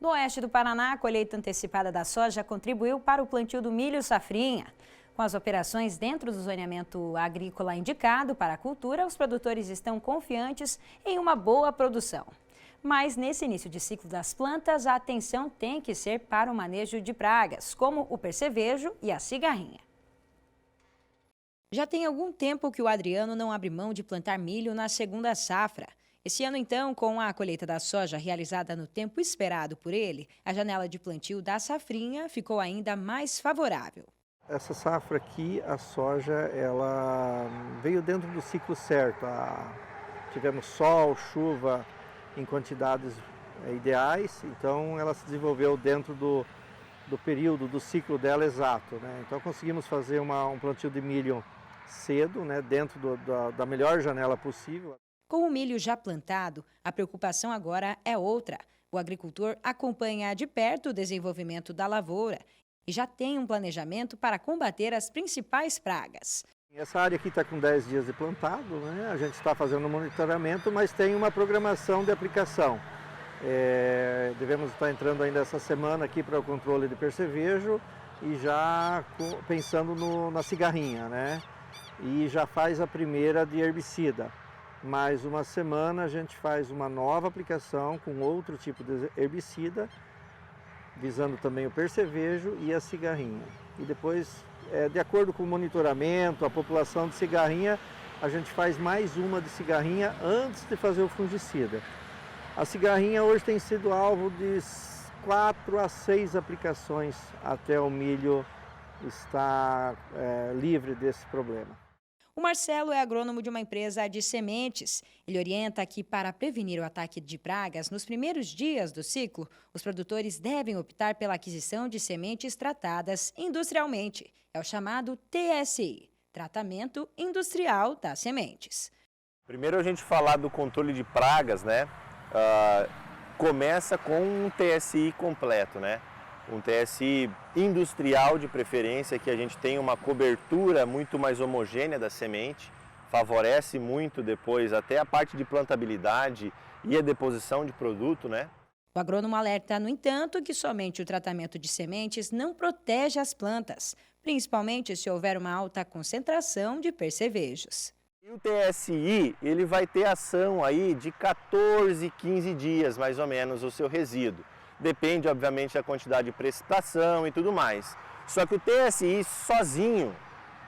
No oeste do Paraná, a colheita antecipada da soja contribuiu para o plantio do milho safrinha. Com as operações dentro do zoneamento agrícola indicado para a cultura, os produtores estão confiantes em uma boa produção. Mas nesse início de ciclo das plantas, a atenção tem que ser para o manejo de pragas, como o percevejo e a cigarrinha. Já tem algum tempo que o Adriano não abre mão de plantar milho na segunda safra. Esse ano, então, com a colheita da soja realizada no tempo esperado por ele, a janela de plantio da safrinha ficou ainda mais favorável. Essa safra aqui, a soja, ela veio dentro do ciclo certo. Tivemos sol, chuva em quantidades ideais, então ela se desenvolveu dentro do período, do ciclo dela exato, né? Então conseguimos fazer um plantio de milho cedo, né, dentro da melhor janela possível. Com o milho já plantado, a preocupação agora é outra. O agricultor acompanha de perto o desenvolvimento da lavoura e já tem um planejamento para combater as principais pragas. Essa área aqui está com 10 dias de plantado, né? A gente está fazendo um monitoramento, mas tem uma programação de aplicação. Devemos estar entrando ainda essa semana aqui para o controle de percevejo e já pensando na cigarrinha, né? E já faz a primeira de herbicida. Mais uma semana a gente faz uma nova aplicação com outro tipo de herbicida, visando também o percevejo e a cigarrinha. E depois, de acordo com o monitoramento, a população de cigarrinha, a gente faz mais uma de cigarrinha antes de fazer o fungicida. A cigarrinha hoje tem sido alvo de 4 a 6 aplicações até o milho estar livre desse problema. O Marcelo é agrônomo de uma empresa de sementes. Ele orienta que, para prevenir o ataque de pragas nos primeiros dias do ciclo, os produtores devem optar pela aquisição de sementes tratadas industrialmente. É o chamado TSI, Tratamento Industrial das Sementes. Primeiro a gente falar do controle de pragas, né? Começa com um TSI completo, né? Um TSI industrial de preferência, que a gente tem uma cobertura muito mais homogênea da semente, favorece muito depois até a parte de plantabilidade e a deposição de produto, né? O agrônomo alerta, no entanto, que somente o tratamento de sementes não protege as plantas, principalmente se houver uma alta concentração de percevejos. E o TSI, ele vai ter ação aí de 14, 15 dias, mais ou menos, o seu resíduo. Depende, obviamente, da quantidade de precipitação e tudo mais. Só que o TSI sozinho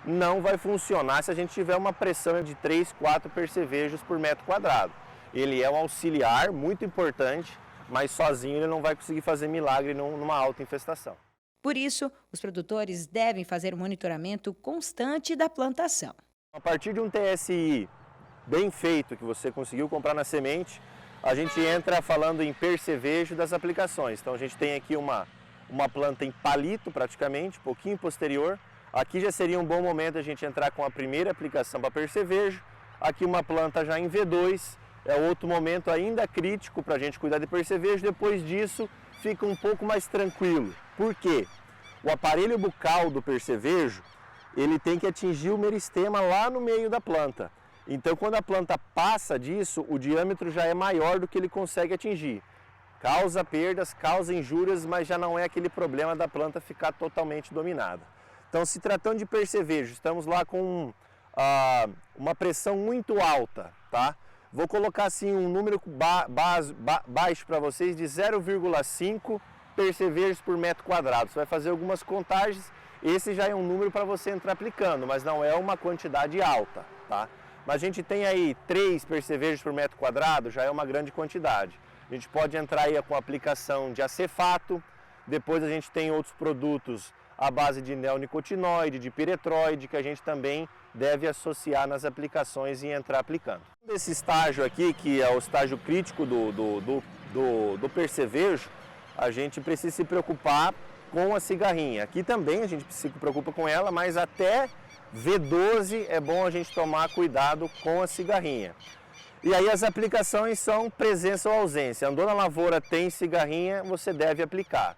não vai funcionar se a gente tiver uma pressão de 3, 4 percevejos por metro quadrado. Ele é um auxiliar muito importante, mas sozinho ele não vai conseguir fazer milagre numa alta infestação. Por isso, os produtores devem fazer o monitoramento constante da plantação. A partir de um TSI bem feito, que você conseguiu comprar na semente, a gente entra falando em percevejo das aplicações. Então a gente tem aqui uma planta em palito praticamente, um pouquinho posterior. Aqui já seria um bom momento a gente entrar com a primeira aplicação para percevejo. Aqui uma planta já em V2, é outro momento ainda crítico para a gente cuidar de percevejo. Depois disso fica um pouco mais tranquilo. Por quê? O aparelho bucal do percevejo, ele tem que atingir o meristema lá no meio da planta. Então, quando a planta passa disso, o diâmetro já é maior do que ele consegue atingir. Causa perdas, causa injúrias, mas já não é aquele problema da planta ficar totalmente dominada. Então, se tratando de percevejo, estamos lá com uma pressão muito alta, tá? Vou colocar assim um número baixo para vocês de 0,5 percevejos por metro quadrado. Você vai fazer algumas contagens, esse já é um número para você entrar aplicando, mas não é uma quantidade alta, tá? Mas a gente tem aí 3 percevejos por metro quadrado, já é uma grande quantidade. A gente pode entrar aí com a aplicação de acefato, depois a gente tem outros produtos à base de neonicotinoide, de piretroide, que a gente também deve associar nas aplicações e entrar aplicando. Esse estágio aqui, que é o estágio crítico do percevejo, a gente precisa se preocupar com a cigarrinha. Aqui também a gente se preocupa com ela, mas até V12 é bom a gente tomar cuidado com a cigarrinha. E aí as aplicações são presença ou ausência. Andou na lavoura, tem cigarrinha, você deve aplicar.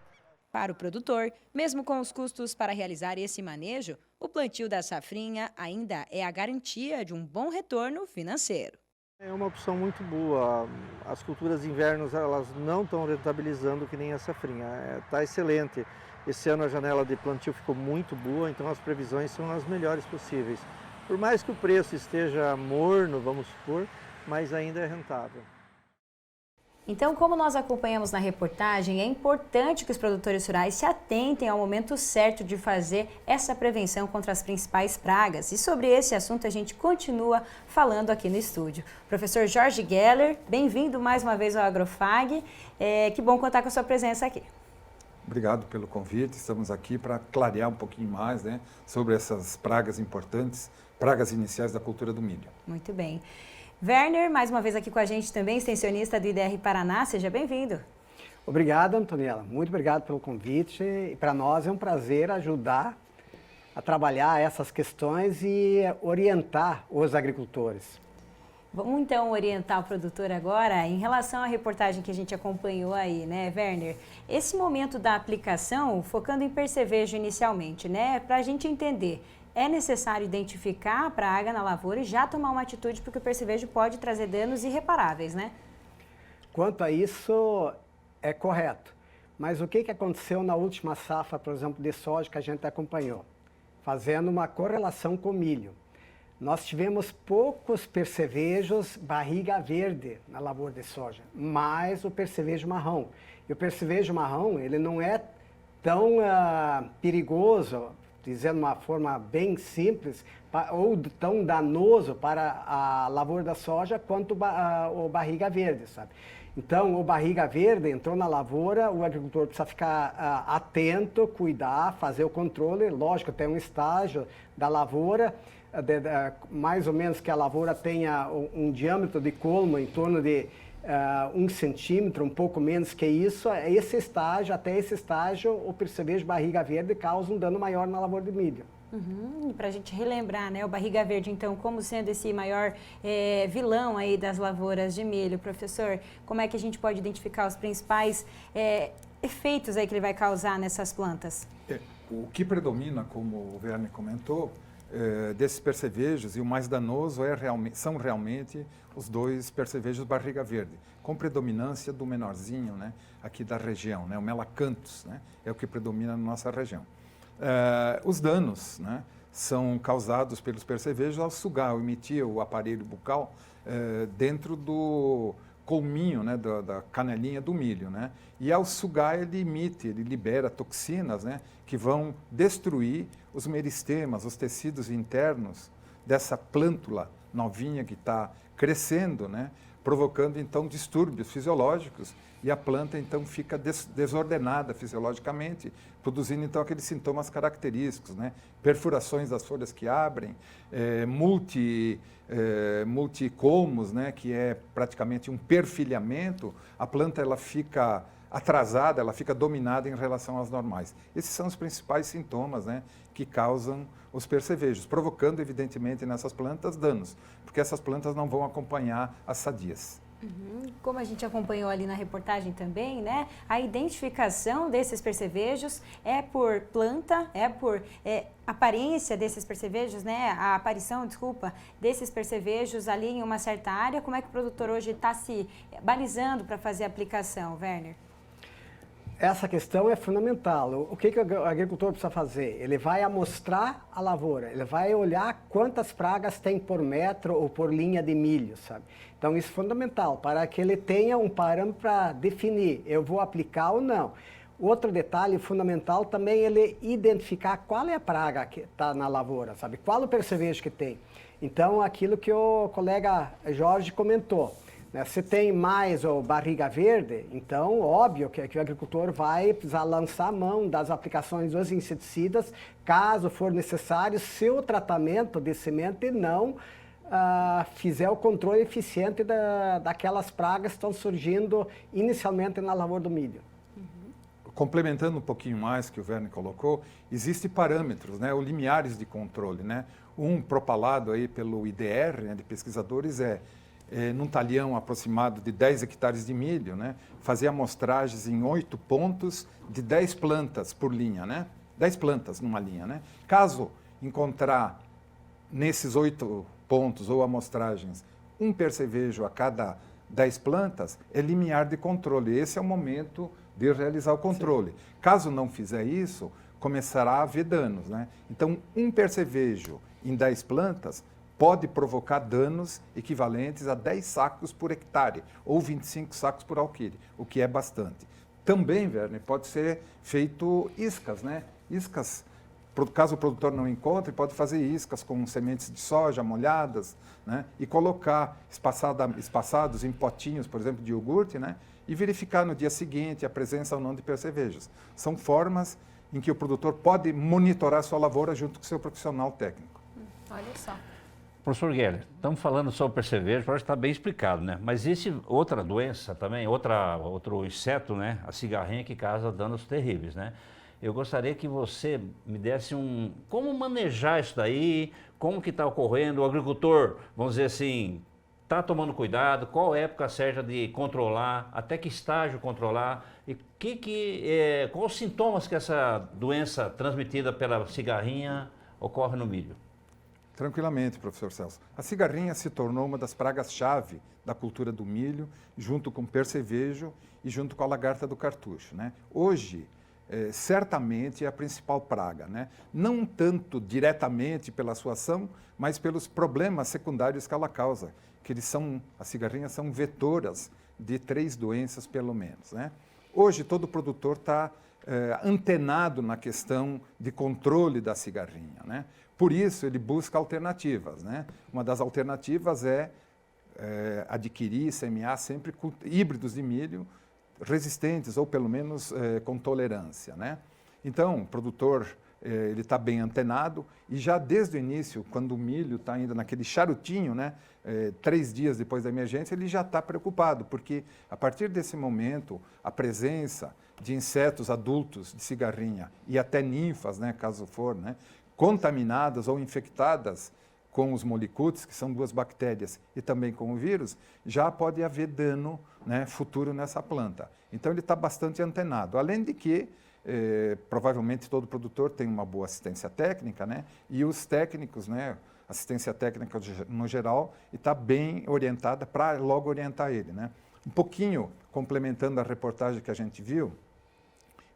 Para o produtor, mesmo com os custos para realizar esse manejo, o plantio da safrinha ainda é a garantia de um bom retorno financeiro. É uma opção muito boa. As culturas de invernos elas não estão rentabilizando que nem a safrinha. Está excelente. Esse ano a janela de plantio ficou muito boa, então as previsões são as melhores possíveis. Por mais que o preço esteja morno, vamos supor, mas ainda é rentável. Então, como nós acompanhamos na reportagem, é importante que os produtores rurais se atentem ao momento certo de fazer essa prevenção contra as principais pragas. E sobre esse assunto a gente continua falando aqui no estúdio. Professor Jorge Geller, bem-vindo mais uma vez ao Agrofag. Que bom contar com a sua presença aqui. Obrigado pelo convite. Estamos aqui para clarear um pouquinho mais, né, sobre essas pragas importantes, pragas iniciais da cultura do milho. Muito bem. Werner, mais uma vez aqui com a gente também, extensionista do IDR Paraná, seja bem-vindo. Obrigado, Antoniela. Muito obrigado pelo convite. E para nós é um prazer ajudar a trabalhar essas questões e orientar os agricultores. Vamos então orientar o produtor agora em relação à reportagem que a gente acompanhou aí, né, Werner? Esse momento da aplicação, focando em percevejo inicialmente, né, para a gente entender. É necessário identificar a praga na lavoura e já tomar uma atitude, porque o percevejo pode trazer danos irreparáveis, né? Quanto a isso, é correto. Mas o que aconteceu na última safra, por exemplo, de soja que a gente acompanhou? Fazendo uma correlação com o milho. Nós tivemos poucos percevejos barriga verde na lavoura de soja, mais o percevejo marrom. E o percevejo marrom, ele não é tão perigoso, dizendo de uma forma bem simples, ou tão danoso para a lavoura da soja quanto o barriga verde, sabe? Então, o barriga verde entrou na lavoura, o agricultor precisa ficar atento, cuidar, fazer o controle. Lógico, tem um estágio da lavoura, mais ou menos que a lavoura tenha um diâmetro de colmo em torno de 1 centímetro, um pouco menos que isso. Até esse estágio, o percevejo barriga verde causa um dano maior na lavoura de milho. Para a gente relembrar, né, o barriga verde, então, como sendo esse maior vilão aí das lavouras de milho. Professor, como é que a gente pode identificar os principais efeitos aí que ele vai causar nessas plantas? O que predomina, como o Werner comentou, desses percevejos, e o mais danoso são realmente os dois percevejos barriga verde, com predominância do menorzinho, né, aqui da região, né, o Melacanthus, né, é o que predomina na nossa região. Os danos, né, são causados pelos percevejos ao sugar, ao emitir o aparelho bucal dentro do colminho, né, da canelinha do milho, né, e ao sugar ele libera toxinas, né, que vão destruir os meristemas, os tecidos internos dessa plântula novinha que está crescendo, né, provocando então distúrbios fisiológicos, e a planta então fica desordenada fisiologicamente, produzindo então aqueles sintomas característicos, né, perfurações das folhas que abrem, multicolmos, né, que é praticamente um perfilhamento. A planta ela fica atrasada, ela fica dominada em relação às normais. Esses são os principais sintomas, né, que causam os percevejos, provocando, evidentemente, nessas plantas danos, porque essas plantas não vão acompanhar as sadias. Como a gente acompanhou ali na reportagem também, né, a identificação desses percevejos é por planta, é por aparência desses percevejos, né, a aparição, desculpa, desses percevejos ali em uma certa área. Como é que o produtor hoje está se balizando para fazer a aplicação, Werner? Essa questão é fundamental. O que o agricultor precisa fazer? Ele vai amostrar a lavoura, ele vai olhar quantas pragas tem por metro ou por linha de milho, sabe? Então isso é fundamental, para que ele tenha um parâmetro para definir, eu vou aplicar ou não. Outro detalhe fundamental também é ele identificar qual é a praga que está na lavoura, sabe? Qual o percevejo que tem. Então, aquilo que o colega Jorge comentou. Se tem mais o barriga verde, então, óbvio que o agricultor vai precisar lançar a mão das aplicações dos inseticidas, caso for necessário, se o tratamento de semente não fizer o controle eficiente daquelas pragas que estão surgindo inicialmente na lavoura do milho. Complementando um pouquinho mais que o Werner colocou, existem parâmetros, né, ou limiares de controle, né? Um propalado aí pelo IDR, né, de pesquisadores, num talhão aproximado de 10 hectares de milho, né, fazer amostragens em 8 pontos de 10 plantas por linha, né? 10 plantas numa linha, né? Caso encontrar nesses 8 pontos ou amostragens um percevejo a cada 10 plantas é limiar de controle. Esse é o momento de realizar o controle. Sim. Caso não fizer isso, começará a haver danos, né? Então, um percevejo em 10 plantas pode provocar danos equivalentes a 10 sacos por hectare ou 25 sacos por alqueire, o que é bastante. Também, Werner, pode ser feito iscas, né? Iscas, caso o produtor não encontre, pode fazer iscas com sementes de soja molhadas, né? E colocar espaçados em potinhos, por exemplo, de iogurte, né? E verificar no dia seguinte a presença ou não de percevejos. São formas em que o produtor pode monitorar sua lavoura junto com o seu profissional técnico. Olha só. Professor Geller, estamos falando sobre percevejo, parece que está bem explicado, né? Mas existe outra doença também, outro inseto, né? A cigarrinha, que causa danos terríveis, né? Eu gostaria que você me desse como manejar isso daí, como que está ocorrendo, o agricultor, vamos dizer assim, está tomando cuidado, qual época certa de controlar, até que estágio controlar, e quais os sintomas que essa doença transmitida pela cigarrinha ocorre no milho? Tranquilamente, professor Celso. A cigarrinha se tornou uma das pragas-chave da cultura do milho, junto com o percevejo e junto com a lagarta do cartucho, né? Hoje, certamente é a principal praga, né? Não tanto diretamente pela sua ação, mas pelos problemas secundários que ela causa, que as cigarrinhas são vetoras de 3 doenças pelo menos, né? Hoje todo produtor está antenado na questão de controle da cigarrinha, né? Por isso ele busca alternativas, né? Uma das alternativas é adquirir e semear sempre híbridos de milho resistentes ou pelo menos com tolerância, né? Então o produtor ele está bem antenado e já desde o início, quando o milho está ainda naquele charutinho, né? 3 dias depois da emergência, ele já está preocupado, porque a partir desse momento a presença de insetos adultos de cigarrinha e até ninfas, né? Caso for, né? Contaminadas ou infectadas com os molicutes, que são 2 bactérias, e também com o vírus, já pode haver dano, né, futuro nessa planta. Então ele está bastante antenado. Além de que, provavelmente todo produtor tem uma boa assistência técnica, né, e os técnicos, né, assistência técnica no geral, está bem orientada para logo orientar ele, né. Um pouquinho complementando a reportagem que a gente viu,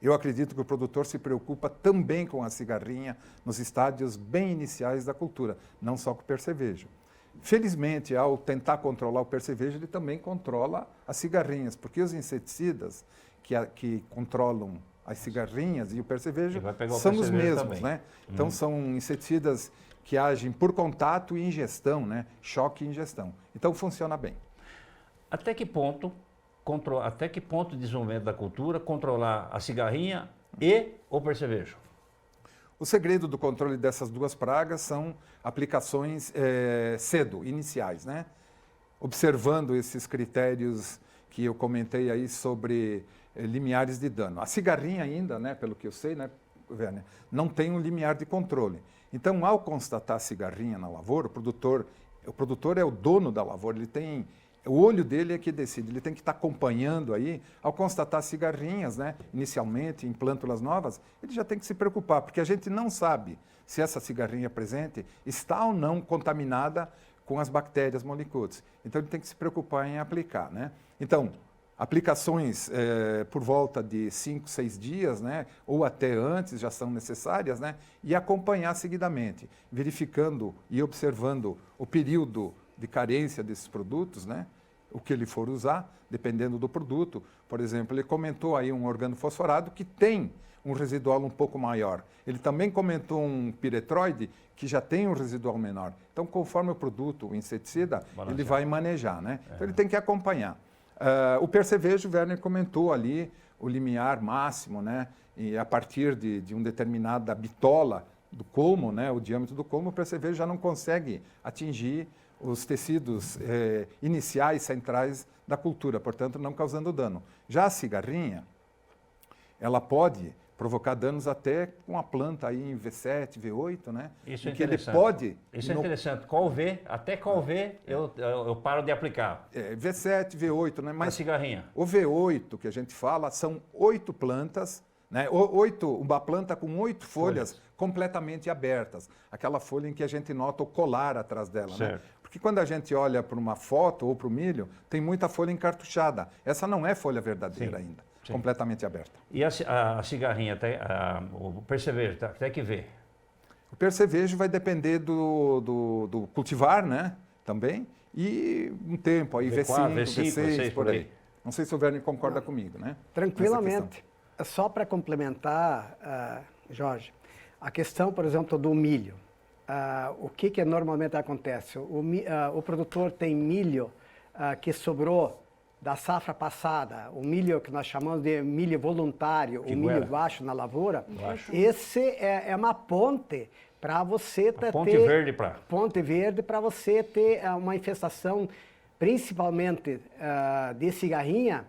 eu acredito que o produtor se preocupa também com a cigarrinha nos estádios bem iniciais da cultura, não só com o percevejo. Felizmente, ao tentar controlar o percevejo, ele também controla as cigarrinhas, porque os inseticidas que controlam as cigarrinhas e o percevejo são os mesmos, também, né? Então, são inseticidas que agem por contato e ingestão, né? Choque e ingestão. Então, funciona bem. Até que ponto de desenvolvimento da cultura controlar a cigarrinha e o percevejo? O segredo do controle dessas 2 pragas são aplicações cedo, iniciais, né? Observando esses critérios que eu comentei aí sobre limiares de dano. A cigarrinha ainda, né, pelo que eu sei, né, Werner, não tem um limiar de controle. Então, ao constatar a cigarrinha na lavoura, o produtor é o dono da lavoura, ele tem... O olho dele é que decide, ele tem que estar acompanhando aí, ao constatar cigarrinhas, né, inicialmente, em plântulas novas, ele já tem que se preocupar, porque a gente não sabe se essa cigarrinha presente está ou não contaminada com as bactérias molicutes. Então ele tem que se preocupar em aplicar, né. Então, aplicações por volta de 5, 6 dias, né, ou até antes já são necessárias, né, e acompanhar seguidamente, verificando e observando o período de carência desses produtos, né? O que ele for usar, dependendo do produto. Por exemplo, ele comentou aí um organofosforado que tem um residual um pouco maior. Ele também comentou um piretroide que já tem um residual menor. Então, conforme o produto, o inseticida, ele vai manejar, né? Então, ele tem que acompanhar. O percevejo, o Werner comentou ali o limiar máximo, né? E a partir de uma determinada bitola do colmo, né? O diâmetro do colmo, o percevejo já não consegue atingir os tecidos iniciais, centrais da cultura, portanto, não causando dano. Já a cigarrinha, ela pode provocar danos até com a planta aí em V7, V8, né? Isso é interessante. Isso é interessante. Qual V, até qual V eu paro de aplicar? V7, V8, né? Mas a cigarrinha. O V8 que a gente fala são 8 plantas, né? Uma planta com 8 folhas completamente abertas. Aquela folha em que a gente nota o colar atrás dela, né? Porque quando a gente olha para uma foto ou para o milho, tem muita folha encartuchada. Essa não é folha verdadeira ainda, completamente aberta. E a cigarrinha, o percevejo, até que ver? O percevejo vai depender do cultivar, né? Também. E um tempo, aí V5, V6, por aí. Não sei se o Werner concorda comigo, né? Tranquilamente. Só para complementar, Jorge, a questão, por exemplo, do milho. O que normalmente acontece? O produtor tem milho que sobrou da safra passada, o milho que nós chamamos de milho voluntário, o milho baixo na lavoura. Esse é uma ponte para você ter... Ponte verde para você ter uma infestação, principalmente de cigarrinha,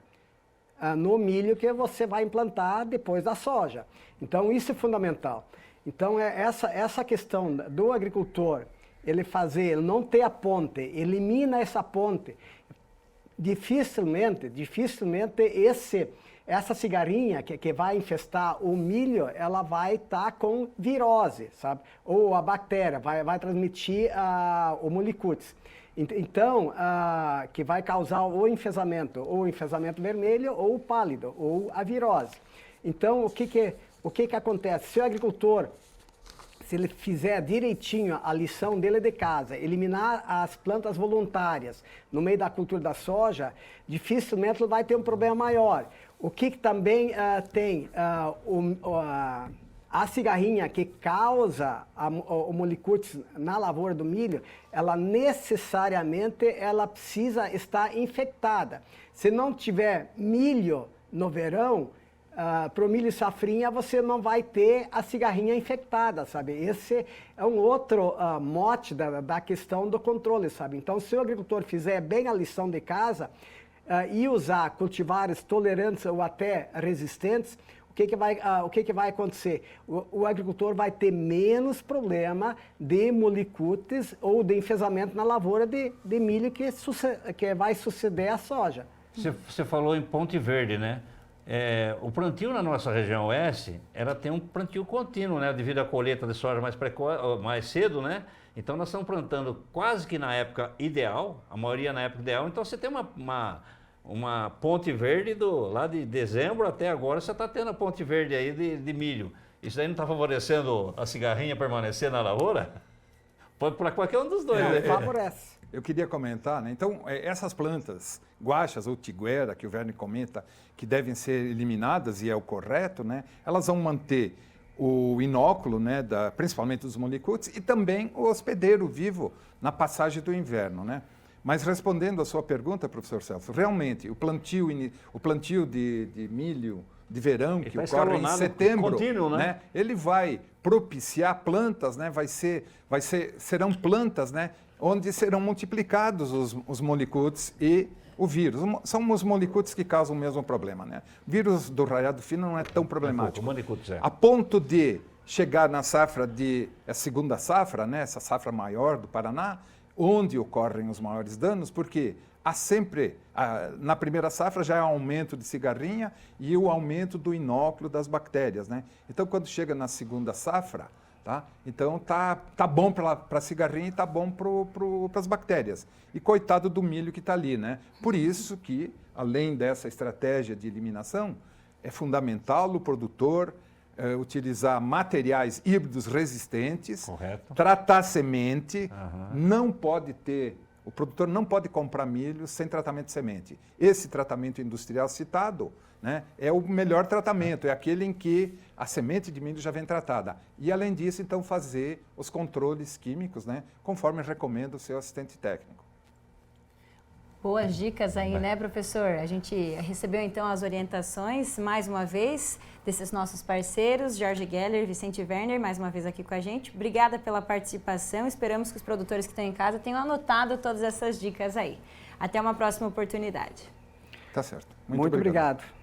no milho que você vai implantar depois da soja. Então, isso é fundamental. Então, essa questão do agricultor, ele não ter a ponte, elimina essa ponte. Dificilmente essa cigarrinha que vai infestar o milho, ela vai estar com virose, sabe? Ou a bactéria, vai transmitir o Molycotes. Então, que vai causar ou enfesamento vermelho, ou o pálido, ou a virose. Então, o que acontece? Se o agricultor, se ele fizer direitinho a lição dele de casa, eliminar as plantas voluntárias no meio da cultura da soja, dificilmente ele vai ter um problema maior. O que também tem a cigarrinha que causa o Molycotes na lavoura do milho, ela necessariamente precisa estar infectada. Se não tiver milho no verão, para o milho safrinha você não vai ter a cigarrinha infectada, sabe? Esse é um outro mote da questão do controle, sabe? Então, se o agricultor fizer bem a lição de casa e usar cultivares tolerantes ou até resistentes, o que vai acontecer? O agricultor vai ter menos problema de Molycotes ou de enfesamento na lavoura de milho que vai suceder a soja. Você falou em Ponte Verde, né? O plantio na nossa região oeste, ela tem um plantio contínuo, né? Devido à colheita de soja mais cedo, né? Então nós estamos plantando quase que na época ideal, a maioria na época ideal. Então você tem uma ponte verde lá de dezembro até agora, você está tendo a ponte verde aí de milho. Isso daí não está favorecendo a cigarrinha permanecer na lavoura? Pode para qualquer um dos dois, né? Favorece. Eu queria comentar, né? Então, essas plantas, guachas ou tiguera, que o Werner comenta, que devem ser eliminadas, e é o correto, né? Elas vão manter o inóculo, né? Principalmente dos Molycotes, e também o hospedeiro vivo na passagem do inverno, né? Mas respondendo à sua pergunta, professor Celso, realmente o plantio de milho de verão, que ocorre em setembro, contínuo, né? Ele vai propiciar plantas, né? Serão plantas, né? Onde serão multiplicados os Molycotes e o vírus. São os Molycotes que causam o mesmo problema, né? O vírus do raiado fino não é tão problemático. A ponto de chegar na safra a segunda safra, né? Essa safra maior do Paraná, onde ocorrem os maiores danos, porque há sempre, na primeira safra já é um aumento de cigarrinha e o aumento do inóculo das bactérias, né? Então, quando chega na segunda safra, então tá bom para a cigarrinha e tá bom para as bactérias. E coitado do milho que está ali, né? Por isso que, além dessa estratégia de eliminação, é fundamental o produtor utilizar materiais híbridos resistentes, correto, tratar semente, o produtor não pode comprar milho sem tratamento de semente. Esse tratamento industrial citado, né, é o melhor tratamento, é aquele em que a semente de milho já vem tratada. E, além disso, então, fazer os controles químicos, né, conforme recomenda o seu assistente técnico. Boas dicas aí, né, professor? A gente recebeu, então, as orientações, mais uma vez, desses nossos parceiros, Jorge Geller, Vicente Werner, mais uma vez aqui com a gente. Obrigada pela participação. Esperamos que os produtores que estão em casa tenham anotado todas essas dicas aí. Até uma próxima oportunidade. Tá certo. Muito obrigado.